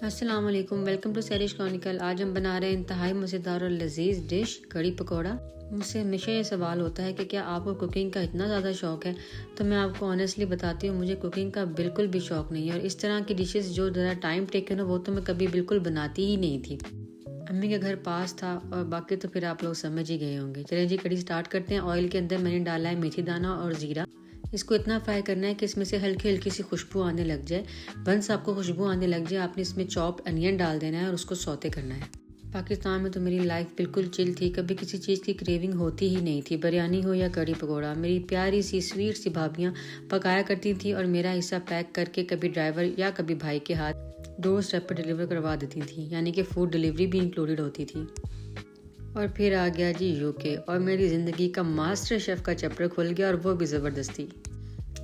अस्सलाम वालेकुम, welcome to सैरिश Chronicle. आज हम बना रहे हैं इंतहाई मज़ेदार और लजीज डिश कड़ी पकौड़ा। मुझसे हमेशा ये सवाल होता है कि क्या आपको कुकिंग का इतना ज़्यादा शौक़ है। तो मैं आपको ऑनेस्टली बताती हूँ, मुझे कुकिंग का बिल्कुल भी शौक़ नहीं है और इस तरह की डिशेस जो ज़रा टाइम टेकन हो वो तो मैं कभी बिल्कुल बनाती ही नहीं थी। अम्मी के घर पास था और बाकी तो फिर आप लोग समझ ही गए होंगे। चलिए जी, कड़ी स्टार्ट करते हैं। ऑयल के अंदर मैंने डाला है मेथी दाना और ज़ीरा। इसको इतना फ्राई करना है कि इसमें से हल्की हल्की सी खुशबू आने लग जाए। वंस आपको खुशबू आने लग जाए, आपने इसमें चॉप्ड अनियन डाल देना है और उसको सौते करना है। पाकिस्तान में तो मेरी लाइफ बिल्कुल चिल थी, कभी किसी चीज़ की क्रेविंग होती ही नहीं थी। बिरयानी हो या कड़ी पकौड़ा, मेरी प्यारी सी स्वीट सी भाभियाँ पकाया करती थी और मेरा हिस्सा पैक करके कभी ड्राइवर या कभी भाई के हाथ डोर स्टेप पर डिलीवर करवा देती थी, यानी कि फूड डिलीवरी भी इंक्लूडेड होती थी। और फिर आ गया जी यूके और मेरी ज़िंदगी का मास्टर शेफ़ का चैप्टर खुल गया, और वो भी ज़बरदस्ती।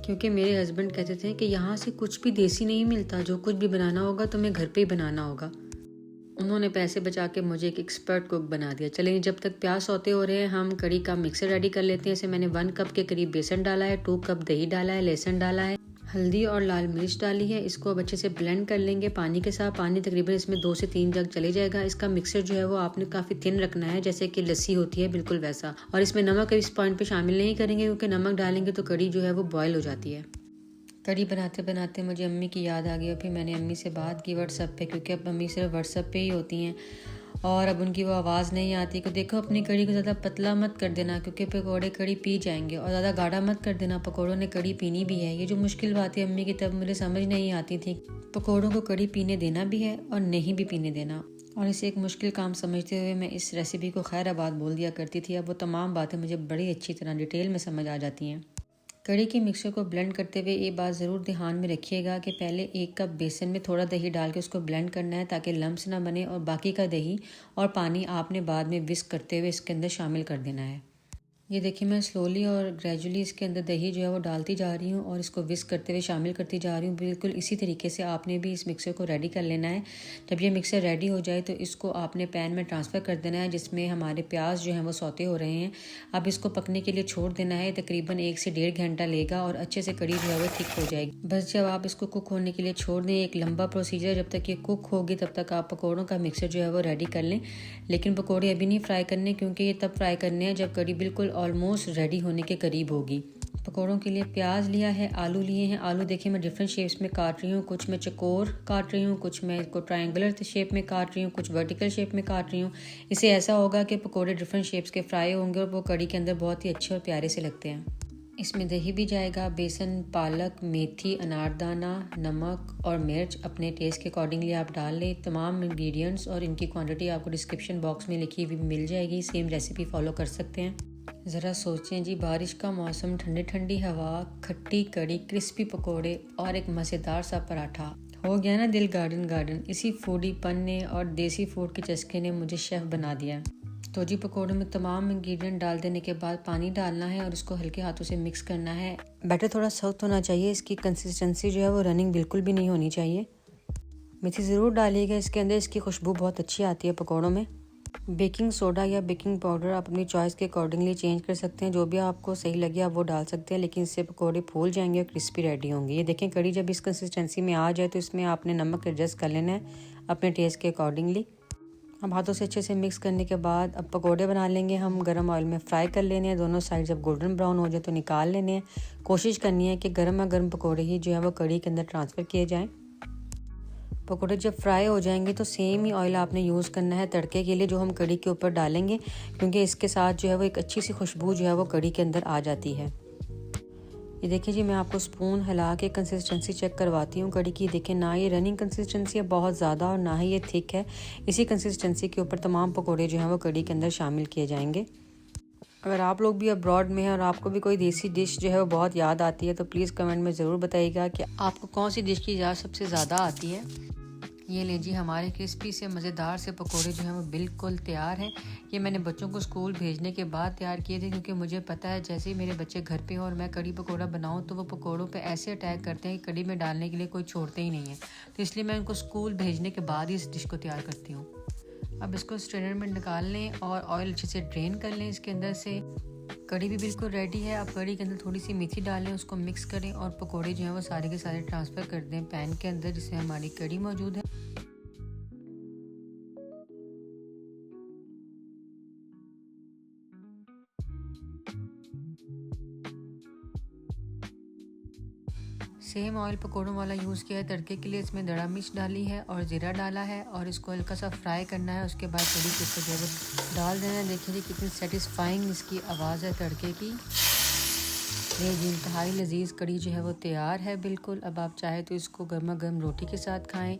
क्योंकि मेरे हस्बैंड कहते थे कि यहाँ से कुछ भी देसी नहीं मिलता, जो कुछ भी बनाना होगा तुम्हें घर पे ही बनाना होगा। उन्होंने पैसे बचा के मुझे एक एक्सपर्ट कुक बना दिया। चलें, जब तक प्याज सौते हो रहे हैं हम कड़ी का मिक्सर रेडी कर लेते हैं। इसे मैंने 1 कप के करीब बेसन डाला है, 2 कप दही डाला है, लहसुन डाला है, हल्दी और लाल मिर्च डाली है। इसको अब अच्छे से ब्लेंड कर लेंगे पानी के साथ। पानी तकरीबन इसमें 2 से 3 जग चले जाएगा। इसका मिक्सर जो है वो आपने काफ़ी थिन रखना है, जैसे कि लस्सी होती है बिल्कुल वैसा। और इसमें नमक इस पॉइंट पे शामिल नहीं करेंगे, क्योंकि नमक डालेंगे तो कड़ी जो है वो बॉयल हो जाती है। कड़ी बनाते बनाते मुझे अम्मी की याद आ गई और फिर मैंने अम्मी से बात की व्हाट्सएप पे, क्योंकि अब अम्मी सिर्फ व्हाट्सएप पे ही होती हैं और अब उनकी वो आवाज़ नहीं आती कि देखो अपनी कड़ी को ज़्यादा पतला मत कर देना, क्योंकि पकौड़े कड़ी पी जाएंगे, और ज़्यादा गाढ़ा मत कर देना, पकौड़ों ने कड़ी पीनी भी है। ये जो मुश्किल बात है अम्मी की तब मुझे समझ नहीं आती थी, पकौड़ों को कड़ी पीने देना भी है और नहीं भी पीने देना। और इसे एक मुश्किल काम समझते हुए मैं इस रेसिपी को खैराबाद बोल दिया करती थी। अब वो तमाम बातें मुझे बड़ी अच्छी तरह डिटेल में समझ आ जाती हैं। कड़ी के मिक्सर को ब्लेंड करते हुए ये बात ज़रूर ध्यान में रखिएगा कि पहले 1 कप बेसन में थोड़ा दही डाल के उसको ब्लेंड करना है, ताकि लम्स ना बने, और बाकी का दही और पानी आपने बाद में विस्क करते हुए इसके अंदर शामिल कर देना है। ये देखिए, मैं स्लोली और ग्रेजुअली इसके अंदर दही जो है वो डालती जा रही हूँ और इसको विस्क करते हुए शामिल करती जा रही हूँ। बिल्कुल इसी तरीके से आपने भी इस मिक्सर को रेडी कर लेना है। जब ये मिक्सर रेडी हो जाए तो इसको आपने पैन में ट्रांसफ़र कर देना है, जिसमें हमारे प्याज जो हैं वो सौते हो रहे हैं। अब इसको पकने के लिए छोड़ देना है, तकरीबन 1 से 1.5 घंटा लेगा और अच्छे से कड़ी जो है वो थिक हो जाएगी। बस जब आप इसको कुक होने के लिए छोड़ दें, एक लंबा प्रोसीजर, जब तक ये कुक होगी तब तक आप पकौड़ों का मिक्सर जो है वो रेडी कर लें। लेकिन पकौड़े अभी नहीं फ्राई करने, क्योंकि ये तब फ्राई करने हैं जब कड़ी बिल्कुल ऑलमोस्ट रेडी होने के करीब होगी। पकौड़ों के लिए प्याज लिया है, आलू लिए हैं। आलू देखिए मैं डिफरेंट शेप्स में काट रही हूँ, कुछ मैं चकोर काट रही हूँ, कुछ मैं इसको ट्रायंगुलर शेप में काट रही हूँ, कुछ वर्टिकल शेप में काट रही हूँ। इससे ऐसा होगा कि पकौड़े डिफरेंट शेप्स के फ्राई होंगे और वो कड़ी के अंदर बहुत ही अच्छे और प्यारे से लगते हैं। इसमें दही भी जाएगा, बेसन, पालक, मेथी, अनारदाना, नमक और मिर्च अपने टेस्ट के अकॉर्डिंगली आप डाल लें। तमाम इंग्रेडिएंट्स और इनकी क्वांटिटी आपको डिस्क्रिप्शन बॉक्स में लिखी हुई मिल जाएगी। सेम रेसिपी फॉलो कर सकते हैं। ज़रा सोचें जी, बारिश का मौसम, ठंडी ठंडी हवा, खट्टी कड़ी, क्रिस्पी पकोड़े और एक मज़ेदार सा पराठा, हो गया ना दिल गार्डन गार्डन। इसी फूडीपन ने और देसी फूड के चस्के ने मुझे शेफ़ बना दिया। तो जी, पकोड़ों में तमाम इंग्रेडिएंट डाल देने के बाद पानी डालना है और इसको हल्के हाथों से मिक्स करना है। बैटर थोड़ा सख्त होना चाहिए, इसकी कंसिस्टेंसी जो है वो रनिंग बिल्कुल भी नहीं होनी चाहिए। मेथी ज़रूर डालिएगा इसके अंदर, इसकी खुशबू बहुत अच्छी आती है पकोड़ों में। बेकिंग सोडा या बेकिंग पाउडर आप अपनी चॉइस के अकॉर्डिंगली चेंज कर सकते हैं, जो भी आपको सही लगे आप वो डाल सकते हैं, लेकिन इससे पकोड़े फूल जाएंगे और क्रिस्पी रेडी होंगे। ये देखें, कड़ी जब इस कंसिस्टेंसी में आ जाए तो इसमें आपने नमक एडजस्ट कर लेना है अपने टेस्ट के अकॉर्डिंगली। अब हाथों से अच्छे से मिक्स करने के बाद अब पकोड़े बना लेंगे हम। गरम ऑयल में फ्राई कर लेने हैं, दोनों साइड जब गोल्डन ब्राउन हो जाए तो निकाल लेने हैं। कोशिश करनी है कि गर्मा गर्म पकोड़े ही जो है वो कड़ी के अंदर ट्रांसफ़र किए जाएं। पकोड़े जब फ्राई हो जाएंगे तो सेम ही ऑयल आपने यूज़ करना है तड़के के लिए, जो हम कड़ी के ऊपर डालेंगे, क्योंकि इसके साथ जो है वो एक अच्छी सी खुशबू जो है वो कड़ी के अंदर आ जाती है। ये देखिए जी, मैं आपको स्पून हिला के कंसिस्टेंसी चेक करवाती हूँ कड़ी की। देखें ना, ये रनिंग कंसिस्टेंसी है बहुत ज़्यादा और ना ही ये थिक है। इसी कंसिस्टेंसी के ऊपर तमाम पकोड़े जो हैं वो कड़ी के अंदर शामिल किए जाएंगे। अगर आप लोग भी अब्रॉड में हैं और आपको भी कोई देसी डिश जो है वो बहुत याद आती है तो प्लीज़ कमेंट में ज़रूर बताइएगा कि आपको कौन सी डिश की याद सबसे ज़्यादा आती है। ये ले जी, हमारे क्रिस्पी से मज़ेदार से पकोड़े जो हैं वो बिल्कुल तैयार हैं। ये मैंने बच्चों को स्कूल भेजने के बाद तैयार किए थे, क्योंकि मुझे पता है जैसे ही मेरे बच्चे घर पे हो और मैं कड़ी पकोड़ा बनाऊं तो वो पकोड़ों पे ऐसे अटैक करते हैं कि कड़ी में डालने के लिए कोई छोड़ते ही नहीं है। तो इसलिए मैं उनको स्कूल भेजने के बाद ही इस डिश को तैयार करती हूँ। अब इसको स्ट्रेनर में निकाल लें और ऑयल अच्छे से ड्रेन कर लें इसके अंदर से। कड़ी भी बिल्कुल रेडी है। अब कड़ी के अंदर थोड़ी सी मेथी डालें, उसको मिक्स करें और पकोड़े जो हैं वो सारे के सारे ट्रांसफ़र कर दें पैन के अंदर जिसमें हमारी कड़ी मौजूद है। सेम ऑयल पकौड़ों वाला यूज़ किया है। तड़के के लिए इसमें दड़ा मिर्च डाली है और ज़ीरा डाला है और इसको हल्का सा फ्राई करना है। उसके बाद कड़ी के ऊपर जो है डाल देना है। देखिए जी कितनी सेटिस्फाइंग इसकी आवाज़ है तड़के की। ये जी इंतहाई लजीज कड़ी जो है वो तैयार है बिल्कुल। अब आप चाहे तो इसको गर्मा गर्म रोटी के साथ खाएं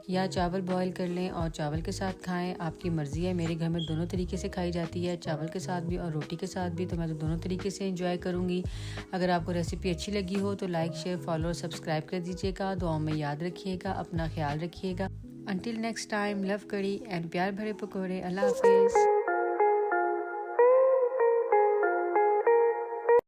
या चावल बॉईल कर लें और चावल के साथ खाएं, आपकी मर्ज़ी है। मेरे घर में दोनों तरीके से खाई जाती है, चावल के साथ भी और रोटी के साथ भी, तो मैं तो दोनों तरीके से एंजॉय करूँगी। अगर आपको रेसिपी अच्छी लगी हो तो लाइक शेयर फॉलो और सब्सक्राइब कर दीजिएगा। दुआओं में याद रखिएगा, अपना ख्याल रखिएगा। Until next time, love कड़ी एंड प्यार भरे पकौड़े। अल्लाह हाफिज़।